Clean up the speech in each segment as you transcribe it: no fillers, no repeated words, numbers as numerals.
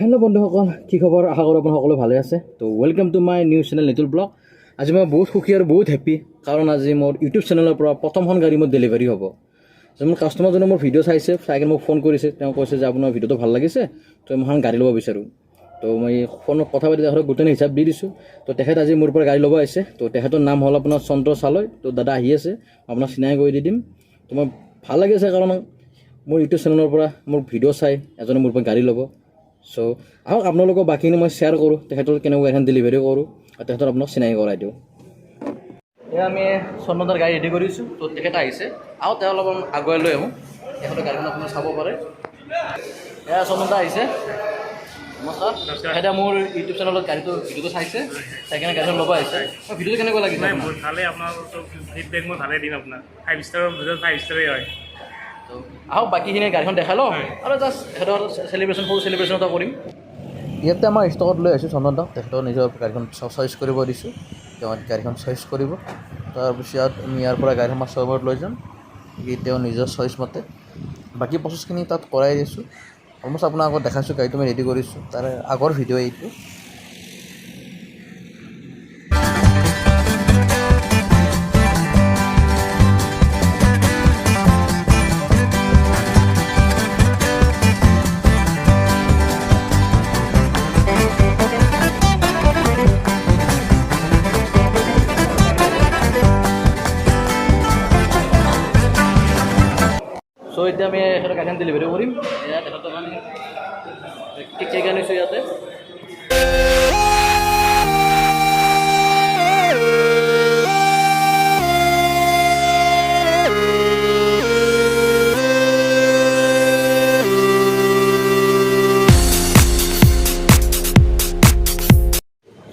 Hello' বন্ধুসকল, কি খবৰ? আশা কৰোঁ আপুনি সকলো ভালে আছে। তো welcome to my new channel Nitul blog. আজি মই বহুত সুখী আৰু বহুত হেপ্পী, কাৰণ আজি মোৰ ইউটিউব চেনেলৰ পৰা প্ৰথমখন গাড়ী মোৰ ডেলিভাৰী হ'ব। মোৰ কাষ্টমাৰজনে মোৰ ভিডিঅ' চাই কিনে মোক ফোন কৰিছে। তেওঁ কৈছে যে আপোনাৰ ভিডিঅ'টো ভাল লাগিছে, তো মই এখন গাড়ী ল'ব বিচাৰোঁ। তো মই ফোনত কথা পাতি তেখেতক গোটেই হিচাপ দি দিছোঁ। তো তেখেত আজি মোৰ পৰা গাড়ী ল'ব আহিছে। তো তেখেতৰ নাম হ'ল আপোনাৰ চন্দ্ৰ চালৈ। তো দাদা আহি আছে, আপোনাক চিনাকি কৰি দি দিম। তো মই ভাল লাগিছে, কাৰণ মোৰ ইউটিউব চেনেলৰ পৰা মোৰ ভিডিঅ' চাই এজনে মোৰ পৰা গাড়ী ল'ব। চ' আহক আপোনালোকক বাকীখিনি মই শ্বেয়াৰ কৰোঁ, তেখেতৰ কেনেকৈ এখন ডেলিভাৰী কৰোঁ আৰু তেখেতৰ আপোনাক চিনাকি কৰাই দিওঁ। এয়া আমি চন্দনদাৰ গাড়ী ৰেডি কৰিছোঁ। তো তেখেত আহিছে, আৰু তেওঁ অলপ আগুৱাই লৈ আহোঁ। তেখেতৰ গাড়ীখন আপুনি চাব পাৰে। এয়া চন্দনদা আহিছে, নমস্কাৰ। তেখেতে মোৰ ইউটিউব চেনেলত ভিডিঅ'টো চাইছে, চাই কিনে গাড়ীখন ল'ব আহিছে। ভিডিঅ'টো কেনেকুৱা লাগিছে? মোৰ ভালেই, আপোনাৰ ফিডবেক মই ভালেই দিম আপোনাক। 5 ষ্টাৰৰ ভিতৰত 5 ষ্টাৰেই হয়। তো আহক বাকীখিনি গাড়ীখন দেখাই লওঁ আৰু জাষ্ট তেখেতৰ চেলিব্ৰেশ্যন এটা কৰিম। ইয়াতে আমাৰ ষ্টকত লৈ আহিছোঁ চন্দনদাক। তেখেতৰ নিজৰ গাড়ীখন চইচ কৰিব দিছোঁ, তেওঁ গাড়ীখন চইচ কৰিব। তাৰপিছত আমি ইয়াৰ পৰা গাড়ীখন আমাৰ শ্ব'ৰুমত লৈ যাম, তেওঁ নিজৰ চইচ মতে। বাকী প্ৰচেছখিনি তাত কৰাই দিছোঁ। অলমষ্ট আপোনাক আগত দেখাইছোঁ, গাড়ীটো মই ৰেডি কৰিছোঁ, তাৰে আগৰ ভিডিঅ' এইটো। চ' এতিয়া আমি এখেতৰ গাড়ীখন ডেলিভাৰী কৰিম। এয়া তেখেতৰ কাৰণে কেক আনিছোঁ ইয়াতে।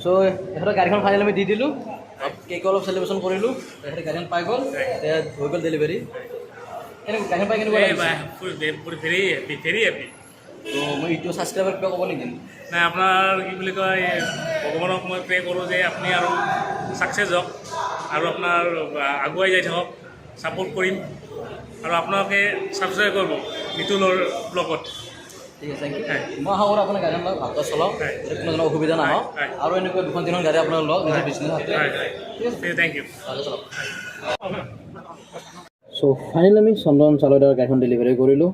চ' এখেতৰ গাড়ীখন ফাইনেল আমি দি দিলোঁ, কেক অলপ চেলিব্ৰেশ্যন কৰিলোঁ। তেখেতে গাড়ীখন পাই গ'ল, হৈ গ'ল ডেলিভাৰী। গাড়ীখন পাই কেনেকুৱা লাগিছে? Very happy. তো মই ইউটিউব ছাবস্ক্ৰাইবাৰ কিবা ক'ব নেকি? নাই, আপোনাৰ কি বুলি কয়, ভগৱানক মই প্ৰে কৰোঁ যে আপুনি আৰু ছাকচেছ হওক আৰু আপোনাৰ আগুৱাই যাই থাকক। ছাপোৰ্ট কৰিম আৰু আপোনালোকে ছাবস্ক্ৰাইব কৰিব নিতুলৰ ব্লগত। ঠিক আছে, থেংক ইউ। মই আশা কৰোঁ আপোনাৰ গাড়ীখন ভালকৈ চলাওক, কোনো ধৰণৰ অসুবিধা নহওক, আৰু এনেকুৱা দুখন তিনিখন গাড়ী আপোনাৰ লওক নিজৰ বিজনেছ হাতত। ঠিক আছে, থেংক ইউ। ভালকৈ চলাওক। চ' ফাইনেলি আমি চন্দন চালৈদাৰ গাড়ীখন ডেলিভাৰী কৰিলোঁ।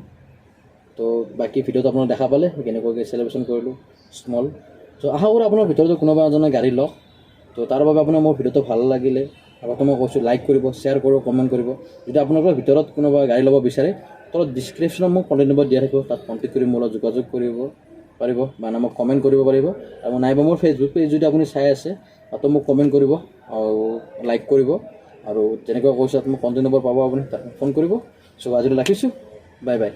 তো বাকী ভিডিঅ'টো আপোনালোকে দেখা পালে, কেনেকুৱাকৈ চেলিব্ৰেশ্যন কৰিলোঁ স্মল। চ' আশা কৰোঁ আপোনাৰ ভিতৰতো কোনোবা এজনে গাড়ী লওক। তো তাৰ বাবে আপোনাৰ মোৰ ভিডিঅ'টো ভাল লাগিলে, আগতে মই কৈছোঁ লাইক কৰিব, শ্বেয়াৰ কৰিব, কমেণ্ট কৰিব। যদি আপোনালোকৰ ভিতৰত কোনোবা গাড়ী ল'ব বিচাৰে, তলত ডিছক্ৰিপশ্যনত মোক কণ্টেক্ট নম্বৰ দিয়া থাকিব, তাত কণ্টেক্ট কৰি মোৰ লগত যোগাযোগ কৰিব পাৰিব বা মোক কমেণ্ট কৰিব পাৰিব। আৰু নাইবা মোৰ ফেচবুক পেজ যদি আপুনি চাই আছে, তাতো মোক কমেণ্ট কৰিব আৰু লাইক কৰিব। আৰু যেনেকৈ কৈছোঁ তাত মোক কণ্টেক্ট নম্বৰ পাব, আপুনি তাত ফোন কৰিব। চ' আজিলৈ ৰাখিছোঁ, বাই বাই।